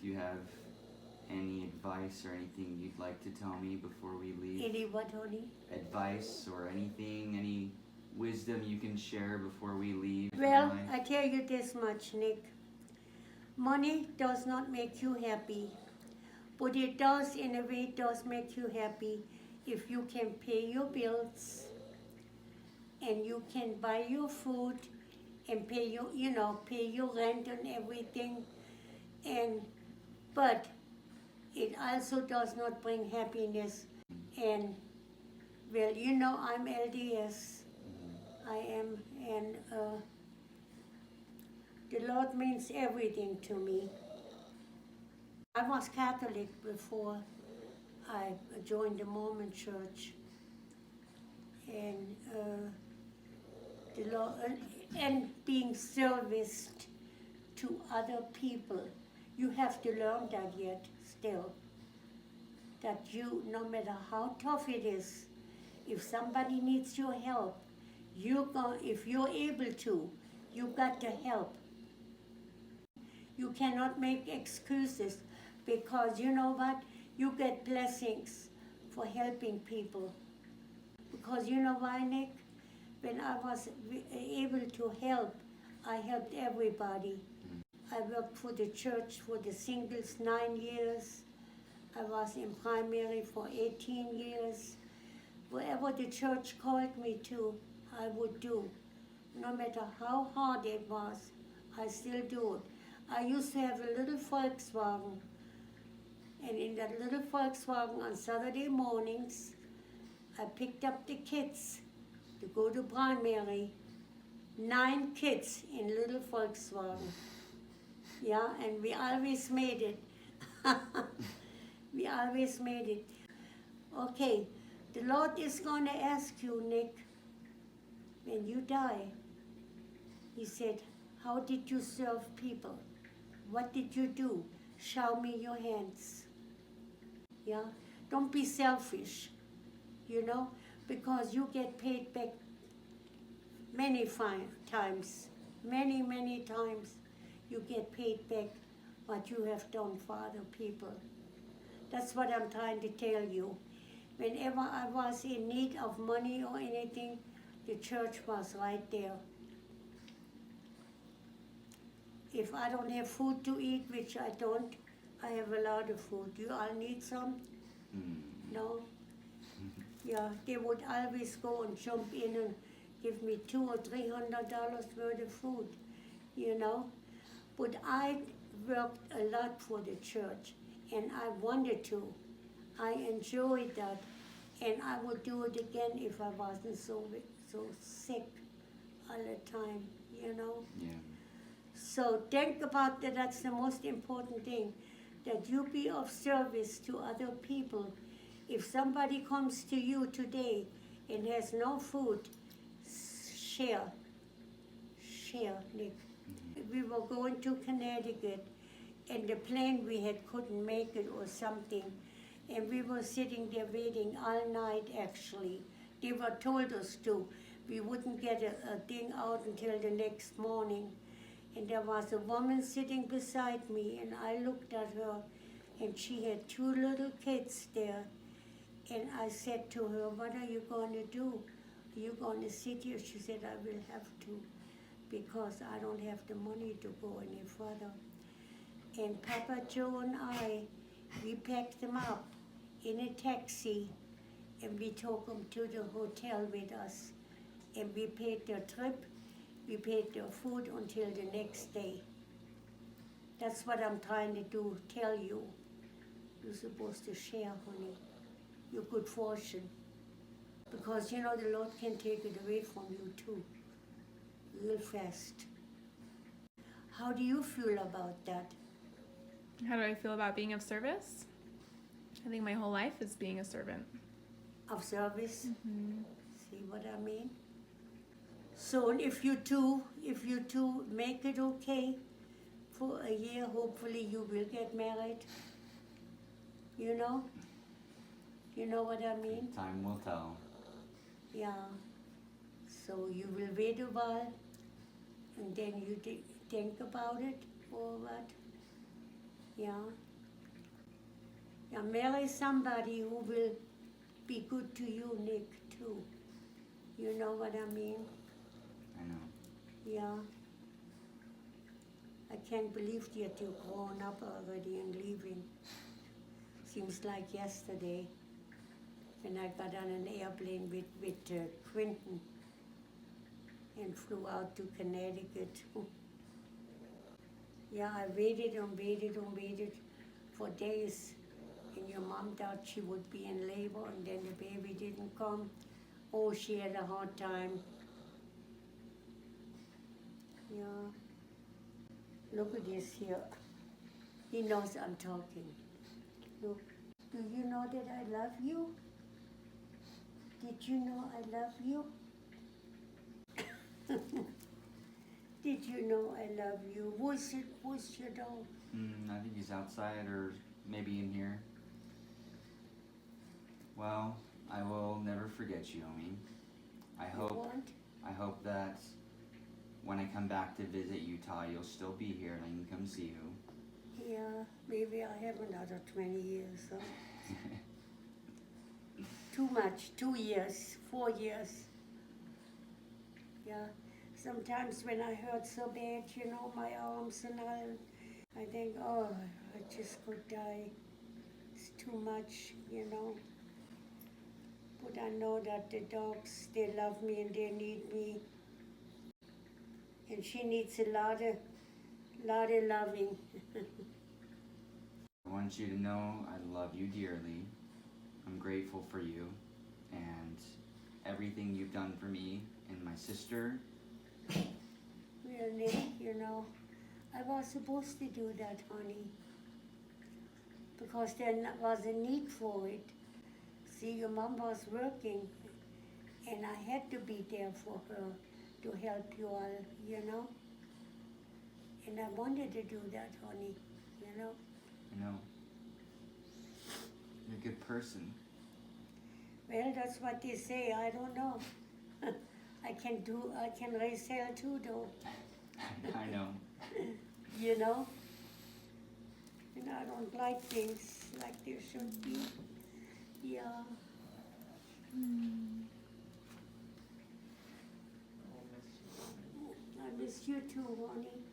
if you have any advice or anything you'd like to tell me before we leave. Any what, honey? Advice or anything, any wisdom you can share before we leave. Well, I tell you this much, Nick. Money does not make you happy, but it does, in a way, it does make you happy if you can pay your bills and you can buy your food and pay your, pay your rent and everything. But it also does not bring happiness. And well, I'm LDS. I am, and the Lord means everything to me. I was Catholic before I joined the Mormon Church, and the Lord, and being serviced to other people. You have to learn that yet still. That you, no matter how tough it is, if somebody needs your help, if you're able to, you got to help. You cannot make excuses, because you know what? You get blessings for helping people. Because you know why, Nick? When I was able to help, I helped everybody. I worked for the church for the singles 9 years. I was in primary for 18 years. Wherever the church called me to, I would do. No matter how hard it was, I still do it. I used to have a little Volkswagen, and in that little Volkswagen on Saturday mornings, I picked up the kids to go to primary. 9 kids in little Volkswagen. Yeah, and we always made it. We always made it. Okay, the Lord is going to ask you, Nick, when you die. He said, how did you serve people? What did you do? Show me your hands. Yeah, don't be selfish, because you get paid back many times. Many times you get paid back what you have done for other people. That's what I'm trying to tell you. Whenever I was in need of money or anything, the church was right there. If I don't have food to eat, which I don't, I have a lot of food. You all need some? No? Yeah, they would always go and jump in and give me $200 or $300 worth of food, But I worked a lot for the church, and I wanted to. I enjoyed that, and I would do it again if I wasn't so sick all the time, Yeah. So think about that. That's the most important thing, that you be of service to other people. If somebody comes to you today and has no food, share, Nick. We were going to Connecticut, and the plane we had couldn't make it or something, and we were sitting there waiting all night, actually. They were told us to. We wouldn't get a thing out until the next morning. And there was a woman sitting beside me, and I looked at her, and she had 2 little kids there. And I said to her, what are you going to do? Are you going to sit here? She said, I will have to, because I don't have the money to go any further. And Papa Joe and we packed them up in a taxi, and we took them to the hotel with us. And we paid their trip. We paid their food until the next day. That's what I'm trying to tell you. You're supposed to share, honey, your good fortune. Because, the Lord can take it away from you too, real fast. How do you feel about that? How do I feel about being of service? I think my whole life is being a servant. Of service? Mm-hmm. See what I mean? So if you two make it okay for a year, hopefully you will get married. You know what I mean? Time will tell. Yeah. So you will wait a while, and then you think about it, or what? Yeah. Yeah, marry somebody who will be good to you, Nick, too. You know what I mean? I know. Yeah. I can't believe that you're grown up already and leaving. Seems like yesterday when I got on an airplane with Quentin and flew out to Connecticut. Yeah, I waited and waited and waited for days. And your mom thought she would be in labor, and then the baby didn't come. Oh, she had a hard time. Yeah. Look at this here. He knows I'm talking. Look, do you know that I love you? Did you know I love you? Did you know I love you? Where's your dog? I think he's outside or maybe in here. Well, I will never forget you, Omi. I hope that when I come back to visit Utah, you'll still be here and I can come see you. Yeah, maybe I have another 20 years. Huh? Too much, 2 years, 4 years. Yeah, sometimes when I hurt so bad, you know, my arms and all, I think, oh, I just could die. It's too much, you know. But I know that the dogs, they love me and they need me. And she needs a lot of loving. I want you to know I love you dearly. I'm grateful for you and everything you've done for me and my sister. Well, Nick, you know, I was supposed to do that, honey, because there was a need for it. See, your mom was working, and I had to be there for her to help you all, you know. And I wanted to do that, honey, you know. I know. You're a good person. Well, that's what they say. I don't know. I can raise hell too, though. I know. You know? And I don't like things like there should be. Yeah. I miss you too, honey.